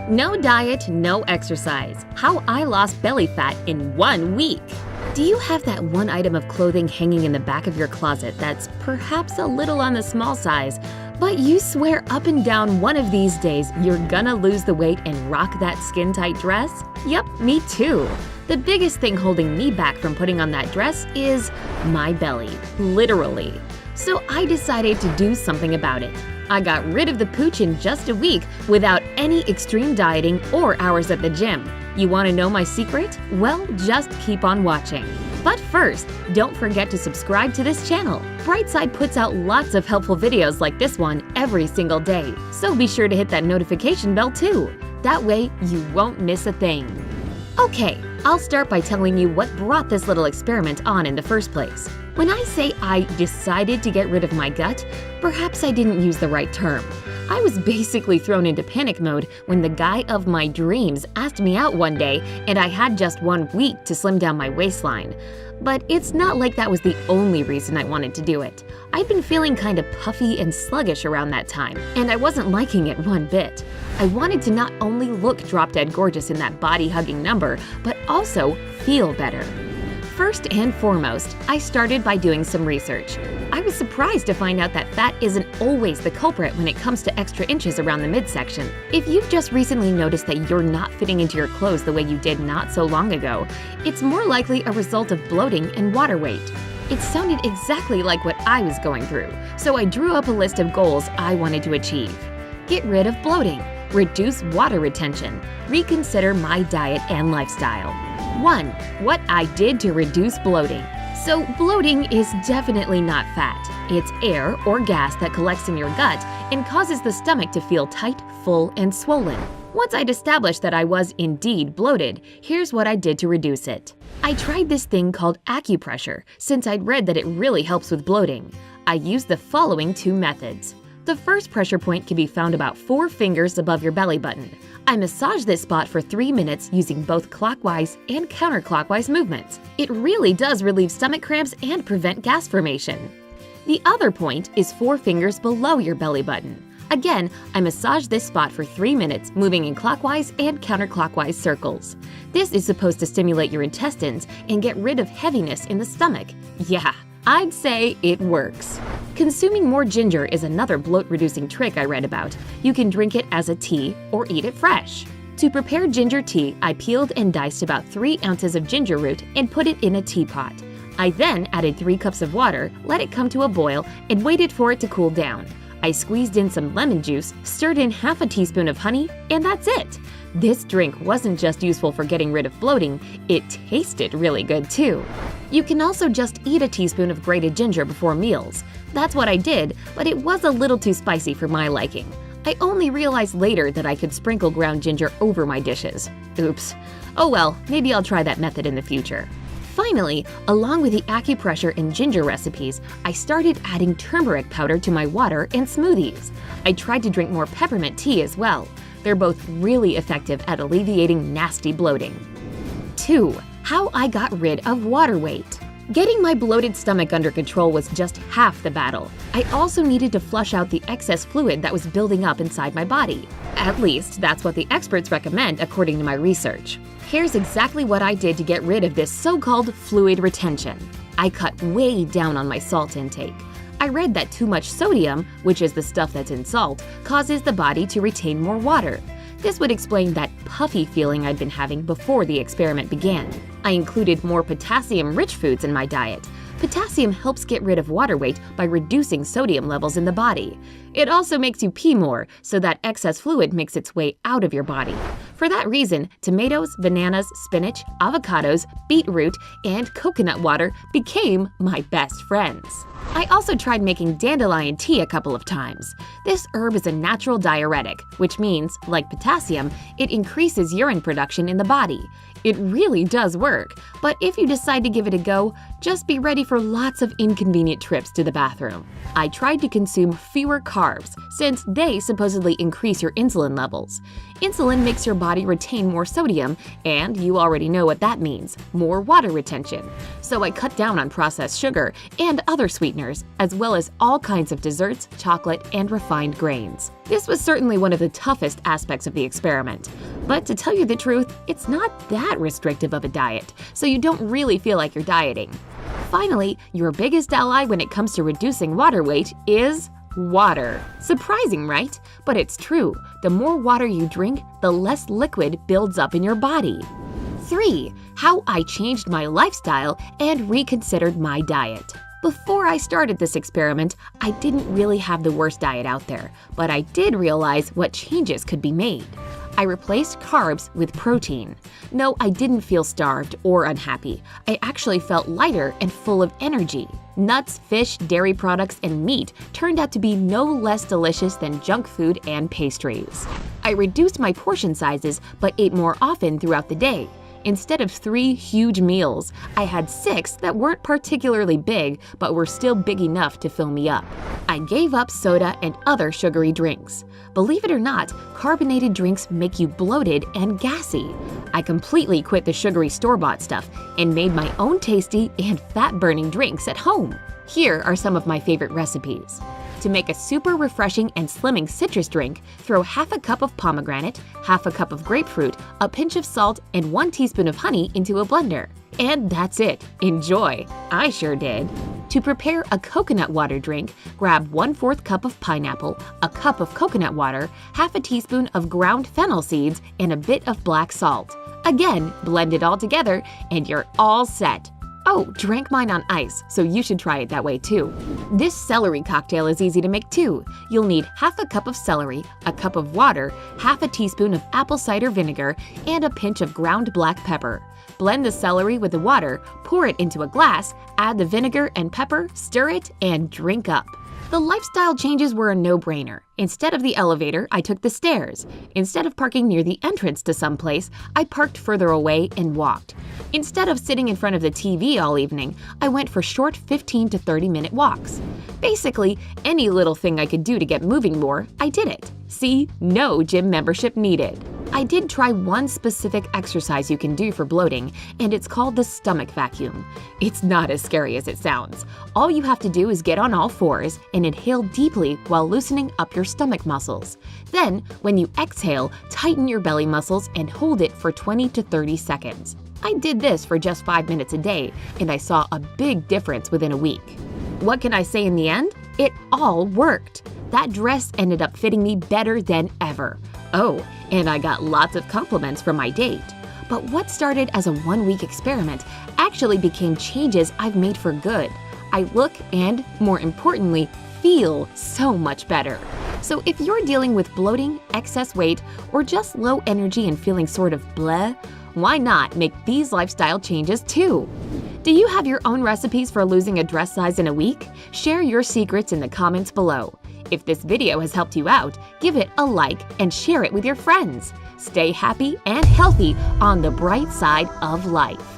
No diet, no exercise. How I lost belly fat in 1 week. Do you have that one item of clothing hanging in the back of your closet that's perhaps a little on the small size, but you swear up and down one of these days you're gonna lose the weight and rock that skin-tight dress? Yep, me too. The biggest thing holding me back from putting on that dress is my belly, literally. So I decided to do something about it. I got rid of the pooch in just a week without any extreme dieting or hours at the gym. You want to know my secret? Well, just keep on watching. But first, don't forget to subscribe to this channel. Brightside puts out lots of helpful videos like this one every single day, so be sure to hit that notification bell too. That way, you won't miss a thing. Okay, I'll start by telling you what brought this little experiment on in the first place. When I say I decided to get rid of my gut, perhaps I didn't use the right term. I was basically thrown into panic mode when the guy of my dreams asked me out one day and I had just 1 week to slim down my waistline. But it's not like that was the only reason I wanted to do it. I'd been feeling kind of puffy and sluggish around that time, and I wasn't liking it one bit. I wanted to not only look drop-dead gorgeous in that body-hugging number, but also feel better. First and foremost, I started by doing some research. I was surprised to find out that fat isn't always the culprit when it comes to extra inches around the midsection. If you've just recently noticed that you're not fitting into your clothes the way you did not so long ago, it's more likely a result of bloating and water weight. It sounded exactly like what I was going through, so I drew up a list of goals I wanted to achieve. Get rid of bloating, reduce water retention, reconsider my diet and lifestyle. 1. What I did to reduce bloating. So bloating is definitely not fat. It's air or gas that collects in your gut and causes the stomach to feel tight, full, and swollen. Once I'd established that I was indeed bloated, here's what I did to reduce it. I tried this thing called acupressure since I'd read that it really helps with bloating. I used the following 2 methods. The first pressure point can be found about 4 fingers above your belly button. I massage this spot for 3 minutes using both clockwise and counterclockwise movements. It really does relieve stomach cramps and prevent gas formation. The other point is 4 fingers below your belly button. Again, I massage this spot for 3 minutes, moving in clockwise and counterclockwise circles. This is supposed to stimulate your intestines and get rid of heaviness in the stomach. Yeah, I'd say it works. Consuming more ginger is another bloat-reducing trick I read about. You can drink it as a tea or eat it fresh. To prepare ginger tea, I peeled and diced about 3 ounces of ginger root and put it in a teapot. I then added 3 cups of water, let it come to a boil, and waited for it to cool down. I squeezed in some lemon juice, stirred in half a teaspoon of honey, and that's it! This drink wasn't just useful for getting rid of bloating, it tasted really good too. You can also just eat a teaspoon of grated ginger before meals. That's what I did, but it was a little too spicy for my liking. I only realized later that I could sprinkle ground ginger over my dishes. Oops. Oh well, maybe I'll try that method in the future. Finally, along with the acupressure and ginger recipes, I started adding turmeric powder to my water and smoothies. I tried to drink more peppermint tea as well. They're both really effective at alleviating nasty bloating. 2. How I got rid of water weight. Getting my bloated stomach under control was just half the battle. I also needed to flush out the excess fluid that was building up inside my body. At least, that's what the experts recommend according to my research. Here's exactly what I did to get rid of this so-called fluid retention. I cut way down on my salt intake. I read that too much sodium, which is the stuff that's in salt, causes the body to retain more water. This would explain that puffy feeling I'd been having before the experiment began. I included more potassium-rich foods in my diet. Potassium helps get rid of water weight by reducing sodium levels in the body. It also makes you pee more, so that excess fluid makes its way out of your body. For that reason, tomatoes, bananas, spinach, avocados, beetroot, and coconut water became my best friends. I also tried making dandelion tea a couple of times. This herb is a natural diuretic, which means, like potassium, it increases urine production in the body. It really does work, but if you decide to give it a go, Just be ready for lots of inconvenient trips to the bathroom. I tried to consume fewer carbs since they supposedly increase your insulin levels. Insulin makes your body retain more sodium, and you already know what that means – more water retention. So I cut down on processed sugar and other sweeteners, as well as all kinds of desserts, chocolate, and refined grains. This was certainly one of the toughest aspects of the experiment. But to tell you the truth, it's not that restrictive of a diet, so you don't really feel like you're dieting. Finally, your biggest ally when it comes to reducing water weight is water. Surprising, right? But it's true. The more water you drink, the less liquid builds up in your body. 3. How I changed my lifestyle and reconsidered my diet. Before I started this experiment, I didn't really have the worst diet out there, but I did realize what changes could be made. I replaced carbs with protein. No, I didn't feel starved or unhappy. I actually felt lighter and full of energy. Nuts, fish, dairy products, and meat turned out to be no less delicious than junk food and pastries. I reduced my portion sizes but ate more often throughout the day. Instead of 3 huge meals, I had 6 that weren't particularly big but were still big enough to fill me up. I gave up soda and other sugary drinks. Believe it or not, carbonated drinks make you bloated and gassy. I completely quit the sugary store-bought stuff and made my own tasty and fat-burning drinks at home. Here are some of my favorite recipes. To make a super refreshing and slimming citrus drink, throw half a cup of pomegranate, half a cup of grapefruit, a pinch of salt, and 1 teaspoon of honey into a blender. And that's it. Enjoy! I sure did. To prepare a coconut water drink, grab 1/4 cup of pineapple, a cup of coconut water, half a teaspoon of ground fennel seeds, and a bit of black salt. Again, blend it all together, and you're all set. Oh, drank mine on ice, so you should try it that way too. This celery cocktail is easy to make too. You'll need half a cup of celery, a cup of water, half a teaspoon of apple cider vinegar, and a pinch of ground black pepper. Blend the celery with the water, pour it into a glass, add the vinegar and pepper, stir it, and drink up. The lifestyle changes were a no-brainer. Instead of the elevator, I took the stairs. Instead of parking near the entrance to someplace, I parked further away and walked. Instead of sitting in front of the TV all evening, I went for short 15 to 30-minute walks. Basically, any little thing I could do to get moving more, I did it. See, no gym membership needed. I did try one specific exercise you can do for bloating, and it's called the stomach vacuum. It's not as scary as it sounds. All you have to do is get on all fours and inhale deeply while loosening up your stomach muscles. Then, when you exhale, tighten your belly muscles and hold it for 20 to 30 seconds. I did this for just 5 minutes a day, and I saw a big difference within a week. What can I say in the end? It all worked. That dress ended up fitting me better than ever. Oh, and I got lots of compliments from my date. But what started as a 1-week experiment actually became changes I've made for good. I look and, more importantly, feel so much better. So if you're dealing with bloating, excess weight, or just low energy and feeling sort of bleh, why not make these lifestyle changes too? Do you have your own recipes for losing a dress size in a week? Share your secrets in the comments below. If this video has helped you out, give it a like and share it with your friends. Stay happy and healthy on the bright side of life.